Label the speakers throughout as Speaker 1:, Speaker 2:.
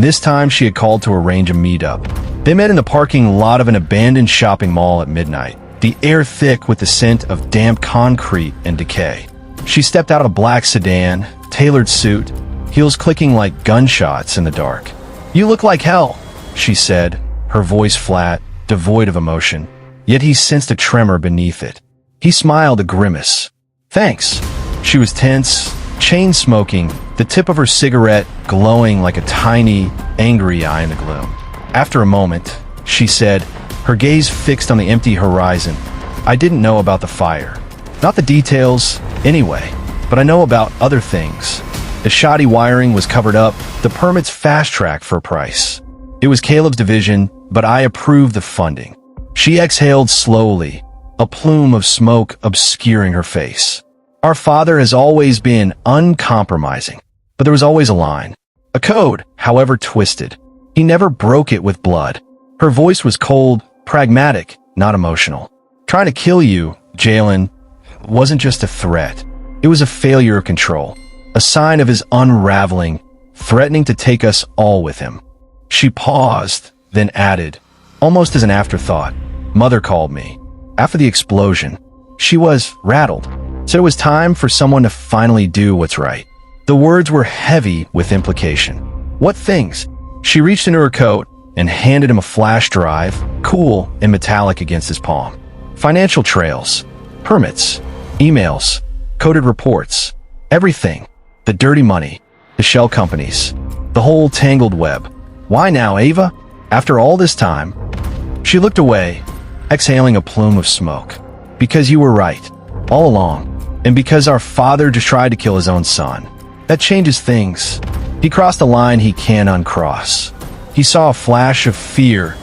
Speaker 1: This time she had called to arrange a meetup. They met in the parking lot of an abandoned shopping mall at midnight, the air thick with the scent of damp concrete and decay. She stepped out of a black sedan, tailored suit, heels clicking like gunshots in the dark. "You look like hell," she said, her voice flat, devoid of emotion. Yet he sensed a tremor beneath it. He smiled a grimace. "Thanks." She was tense, chain-smoking, the tip of her cigarette glowing like a tiny, angry eye in the gloom. After a moment, she said, her gaze fixed on the empty horizon, "I didn't know about the fire. Not the details, anyway, but I know about other things. The shoddy wiring was covered up, the permits fast-tracked for a price. It was Caleb's division, but I approved the funding." She exhaled slowly, a plume of smoke obscuring her face. "Our father has always been uncompromising, but there was always a line. A code, however twisted. He never broke it with blood." Her voice was cold, pragmatic, not emotional. "Trying to kill you, Jalen, wasn't just a threat. It was a failure of control, a sign of his unraveling, threatening to take us all with him." She paused, then added, almost as an afterthought, "Mother called me. After the explosion, she was rattled. Said it was time for someone to finally do what's right." The words were heavy with implication. "What things?" She reached into her coat and handed him a flash drive, cool and metallic against his palm. "Financial trails, permits, emails, coded reports, everything. The dirty money, the shell companies, the whole tangled web. Why now, Ava? After all this time?" She looked away, exhaling a plume of smoke. "Because you were right, all along, and because our father just tried to kill his own son. That changes things. He crossed a line he can't uncross." He saw a flash of fear,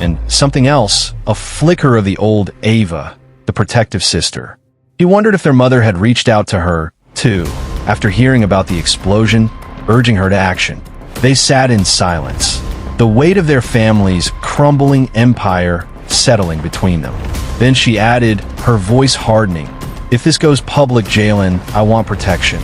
Speaker 1: and something else, a flicker of the old Ava, the protective sister. He wondered if their mother had reached out to her, too, after hearing about the explosion, urging her to action. They sat in silence, the weight of their family's crumbling empire settling between them. Then she added, her voice hardening, "If this goes public, Jalen, I want protection.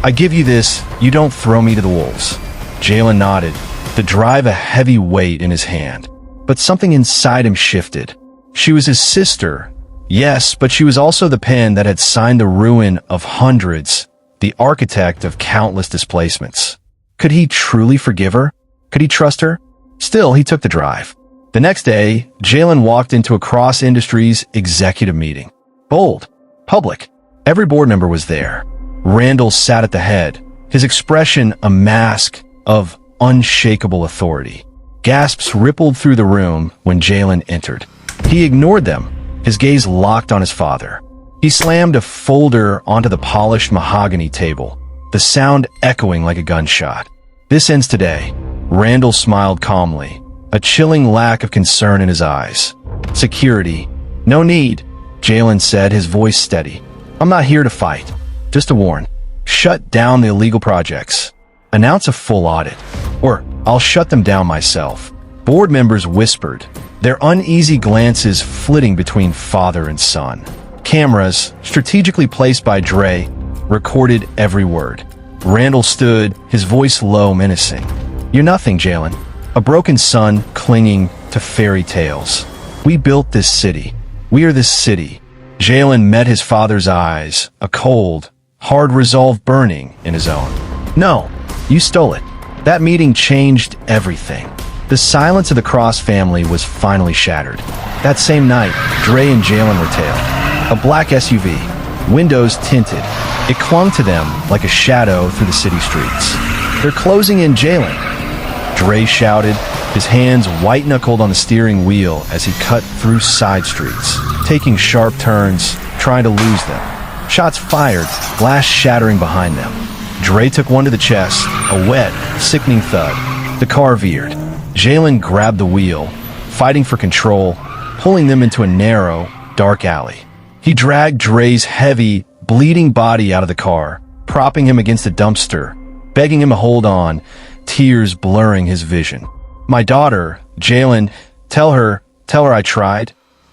Speaker 1: I give you this, you don't throw me to the wolves." Jalen nodded, the drive a heavy weight in his hand. But something inside him shifted. She was his sister, yes, but she was also the pen that had signed the ruin of hundreds, the architect of countless displacements. Could he truly forgive her? Could he trust her? Still, he took the drive. The next day, Jalen walked into a Cross Industries executive meeting. Bold, public. Every board member was there. Randall sat at the head, his expression a mask of unshakable authority. Gasps rippled through the room when Jalen entered. He ignored them, his gaze locked on his father. He slammed a folder onto the polished mahogany table, the sound echoing like a gunshot. "This ends today." Randall smiled calmly, a chilling lack of concern in his eyes. "Security. No need," Jalen said, his voice steady. "I'm not here to fight. Just to warn. Shut down the illegal projects. Announce a full audit. Or I'll shut them down myself." Board members whispered, their uneasy glances flitting between father and son. Cameras, strategically placed by Dre, recorded every word. Randall stood, his voice low, menacing. "You're nothing, Jalen. A broken son clinging to fairy tales. We built this city. We are this city." Jalen met his father's eyes, a cold, hard resolve burning in his own. "No, you stole it." That meeting changed everything. The silence of the Cross family was finally shattered. That same night, Dre and Jalen were tailed. A black SUV, windows tinted. It clung to them like a shadow through the city streets. "They're closing in, Jalen," Dre shouted, his hands white-knuckled on the steering wheel as he cut through side streets, taking sharp turns, trying to lose them. Shots fired, glass shattering behind them. Dre took one to the chest, a wet, sickening thud. The car veered. Jalen grabbed the wheel, fighting for control, pulling them into a narrow, dark alley. He dragged Dre's heavy, bleeding body out of the car, propping him against a dumpster, begging him to hold on, tears blurring his vision. "My daughter, Jalen, tell her I tried."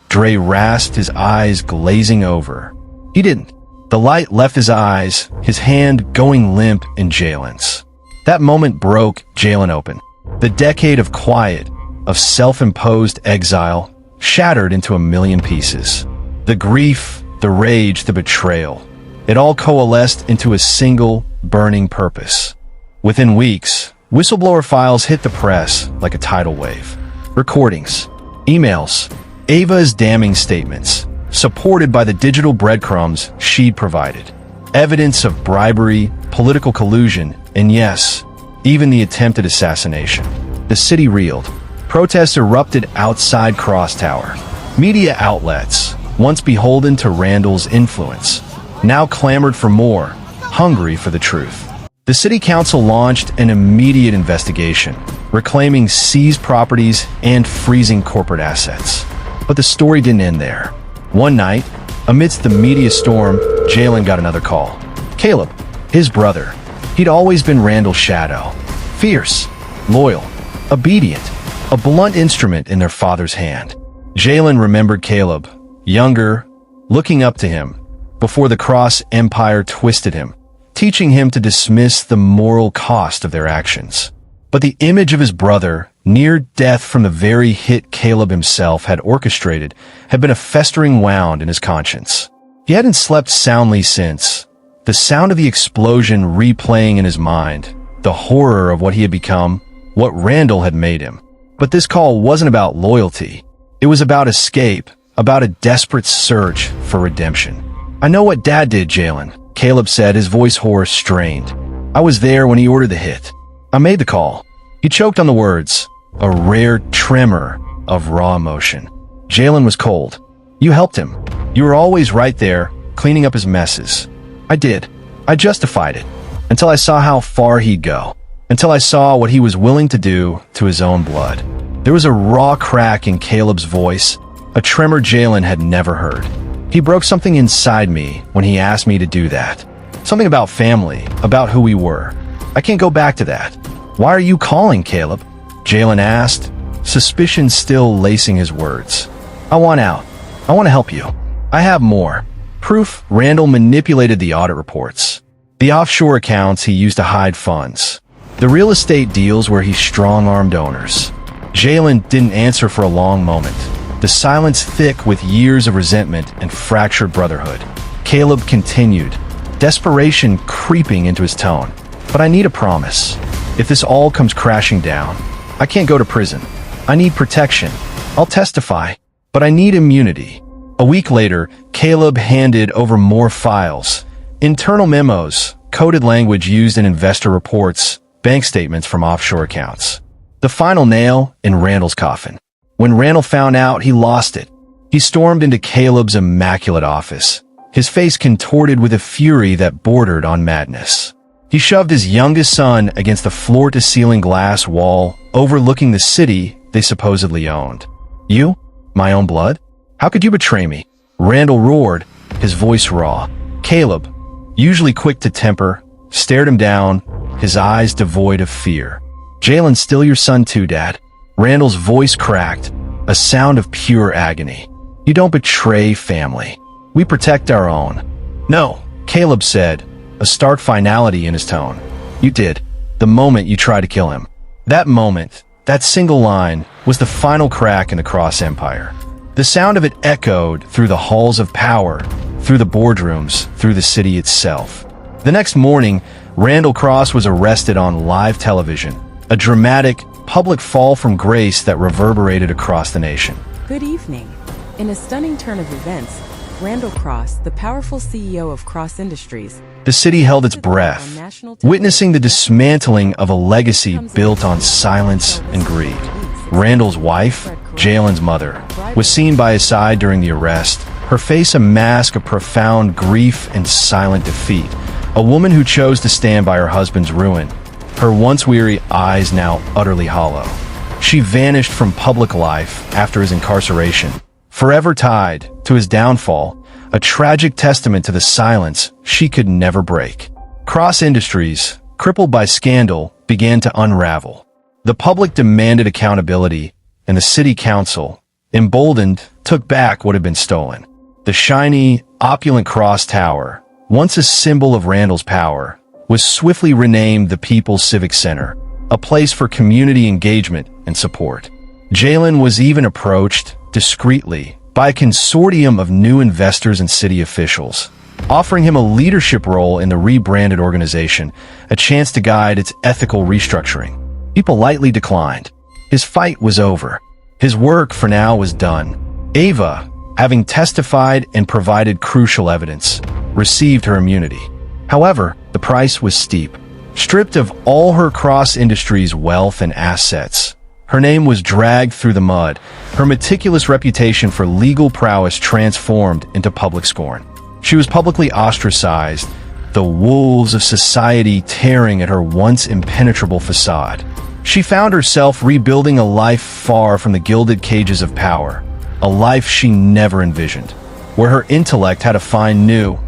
Speaker 1: Dre rasped, his eyes glazing over. He didn't. The light left his eyes, his hand going limp in Jalen's. That moment broke Jalen open. The decade of quiet, of self-imposed exile, shattered into a million pieces. The grief, the rage, the betrayal, it all coalesced into a single, burning purpose. Within weeks, whistleblower files hit the press like a tidal wave. Recordings, emails, Ava's damning statements, supported by the digital breadcrumbs she'd provided. Evidence of bribery, political collusion, and yes, even the attempted assassination. The city reeled. Protests erupted outside Cross Tower. Media outlets, once beholden to Randall's influence, now clamored for more, hungry for the truth. The city council launched an immediate investigation, reclaiming seized properties and freezing corporate assets. But the story didn't end there. One night, amidst the media storm, Jalen got another call. Caleb, his brother. He'd always been Randall's shadow. Fierce, loyal, obedient, a blunt instrument in their father's hand. Jalen remembered Caleb, younger, looking up to him, before the Cross Empire twisted him, teaching him to dismiss the moral cost of their actions. But the image of his brother, near death from the very hit Caleb himself had orchestrated, had been a festering wound in his conscience. He hadn't slept soundly since, the sound of the explosion replaying in his mind, the horror of what he had become, what Randall had made him. But this call wasn't about loyalty. It was about escape, about a desperate search for redemption. I know what Dad did, Jalen, Caleb said, his voice hoarse, strained. I was there when he ordered the hit. I made the call. He choked on the words, a rare tremor of raw emotion. Jalen was cold. You helped him. You were always right there, cleaning up his messes. I did. I justified it. Until I saw how far he'd go. Until I saw what he was willing to do to his own blood. There was a raw crack in Caleb's voice, a tremor Jalen had never heard. He broke something inside me when he asked me to do that. Something about family, about who we were. I can't go back to that. Why are you calling, Caleb? Jalen asked, suspicion still lacing his words. I want out. I want to help you. I have more. Proof Randall manipulated the audit reports. The offshore accounts he used to hide funds. The real estate deals where he strong-armed owners. Jalen didn't answer for a long moment. The silence thick with years of resentment and fractured brotherhood. Caleb continued, desperation creeping into his tone. But I need a promise. If this all comes crashing down, I can't go to prison. I need protection. I'll testify, but I need immunity. A week later, Caleb handed over more files. Internal memos, coded language used in investor reports, bank statements from offshore accounts. The final nail in Randall's coffin. When Randall found out, he lost it. He stormed into Caleb's immaculate office, his face contorted with a fury that bordered on madness. He shoved his youngest son against the floor-to-ceiling glass wall overlooking the city they supposedly owned. You? My own blood? How could you betray me? Randall roared, his voice raw. Caleb, usually quick to temper, stared him down, his eyes devoid of fear. Jalen's still your son too, Dad. Randall's voice cracked, a sound of pure agony. You don't betray family. We protect our own. No, Caleb said, a stark finality in his tone. You did, the moment you tried to kill him. That moment, that single line, was the final crack in the Cross Empire. The sound of it echoed through the halls of power, through the boardrooms, through the city itself. The next morning, Randall Cross was arrested on live television, a dramatic, public fall from grace that reverberated across the nation.
Speaker 2: Good evening. In a stunning turn of events, Randall Cross, the powerful CEO of Cross Industries,
Speaker 1: the city held its breath, witnessing the dismantling of a legacy built on silence and greed. Randall's wife, Jalen's mother, was seen by his side during the arrest, her face a mask of profound grief and silent defeat, a woman who chose to stand by her husband's ruin, her once weary eyes now utterly hollow. She vanished from public life after his incarceration, forever tied to his downfall, a tragic testament to the silence she could never break. Cross Industries, crippled by scandal, began to unravel. The public demanded accountability, and the city council, emboldened, took back what had been stolen. The shiny, opulent Cross Tower, once a symbol of Randall's power, was swiftly renamed the People's Civic Center, a place for community engagement and support. Jalen was even approached, discreetly, by a consortium of new investors and city officials, offering him a leadership role in the rebranded organization, a chance to guide its ethical restructuring. He politely declined. His fight was over. His work for now was done. Ava, having testified and provided crucial evidence, received her immunity. However, the price was steep. Stripped of all her cross-industries wealth and assets, her name was dragged through the mud, her meticulous reputation for legal prowess transformed into public scorn. She was publicly ostracized, the wolves of society tearing at her once impenetrable facade. She found herself rebuilding a life far from the gilded cages of power, a life she never envisioned, where her intellect had to find new,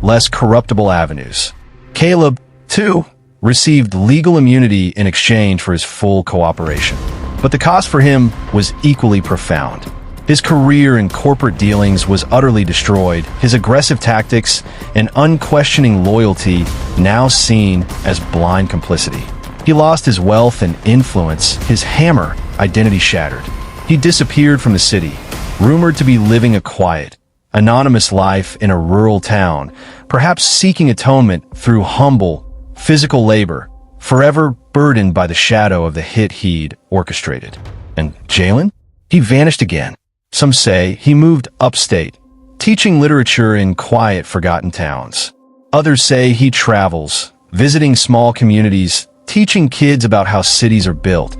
Speaker 1: less corruptible avenues. Caleb, too, received legal immunity in exchange for his full cooperation. But the cost for him was equally profound. His career in corporate dealings was utterly destroyed, his aggressive tactics and unquestioning loyalty now seen as blind complicity. He lost his wealth and influence, his hammer identity shattered. He disappeared from the city, rumored to be living a quiet, anonymous life in a rural town, perhaps seeking atonement through humble, physical labor, forever burdened by the shadow of the hit he'd orchestrated. And Jalen? He vanished again. Some say he moved upstate, teaching literature in quiet, forgotten towns. Others say he travels, visiting small communities, teaching kids about how cities are built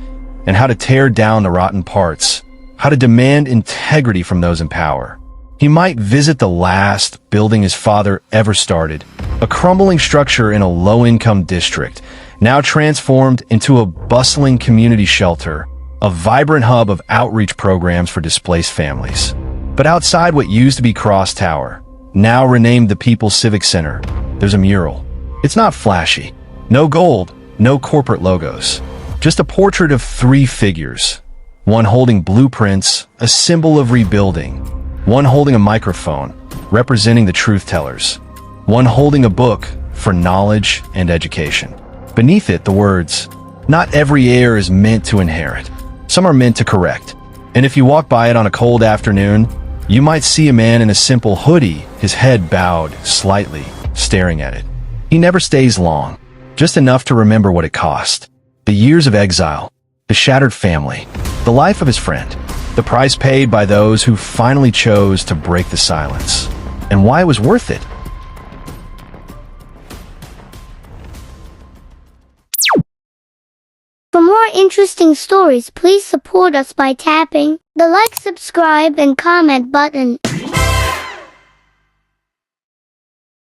Speaker 1: and how to tear down the rotten parts, how to demand integrity from those in power. He might visit the last building his father ever started, a crumbling structure in a low-income district, now transformed into a bustling community shelter, a vibrant hub of outreach programs for displaced families. But outside what used to be Cross Tower, now renamed the People's Civic Center, there's a mural. It's not flashy. No gold, no corporate logos. Just a portrait of three figures. One holding blueprints, a symbol of rebuilding. One holding a microphone, representing the truth tellers. One holding a book for knowledge and education. Beneath it, the words, "Not every heir is meant to inherit. Some are meant to correct." And if you walk by it on a cold afternoon, you might see a man in a simple hoodie, his head bowed slightly, staring at it. He never stays long, just enough to remember what it cost. The years of exile, the shattered family, the life of his friend, the price paid by those who finally chose to break the silence, and why it was worth it.
Speaker 3: For more interesting stories, please support us by tapping the like, subscribe, and comment button.